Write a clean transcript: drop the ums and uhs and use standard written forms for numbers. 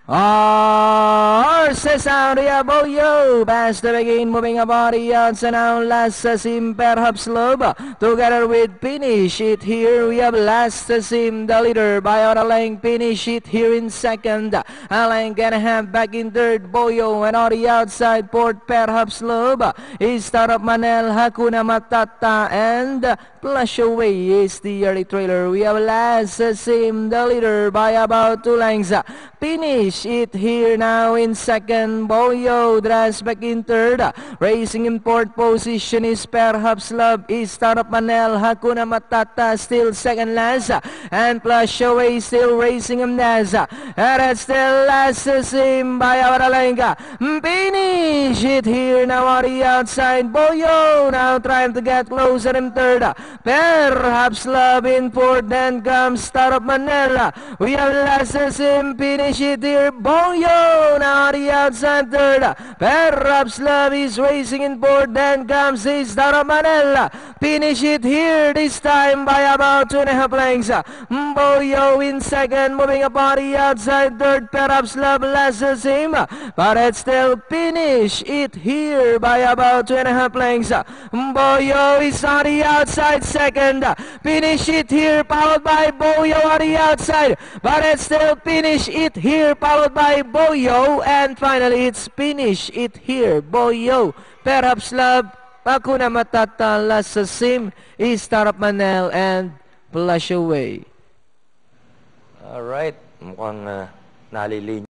Horses out here, Boyo. Pass to begin, moving a body out. So now Lassasim, perhaps Loba. Together with Finish It here. We have Lassasim, the leader. By out Alang, Finish It here in second. Alang gonna have back in third, Boyo. And on the outside, Port, perhaps Loba. Is Startup Manel, Hakuna Matata, and Flush Away is the early trailer. We have Lassasim, the leader, by about 2 lengths. Finish It here now in second. Boyo Dras back in third. Racing in fourth position is Perhaps Love. Is Startup Manel. Hakuna Matata still second last. And Flush Away still racing him Nasa. And it's still Lassasim by Avaralenga. Finish It here now on the outside. Boyo now trying to get closer in third. Perhaps Love in fourth. Then comes Startup Manel. We have Lassasim. Finish It here, Boyo now the outside third. Perhaps Love is racing in fourth. Then comes his Manella. Finish It here this time by about 2.5 lengths. Boyo in second, moving upon the outside third. Perhaps Love Lassasim, but it's still Finish It here by about 2.5 lengths. Boyo is on the outside second. Finish It here, followed by Boyo on the outside, but it's still Finish It here, followed by Boyo, and finally it's Finish It here, Boyo, Perhaps Love, Hakuna Matata, Lassasim, is Startup Manel, and Flush Away. Alright, mukhang nalilinya.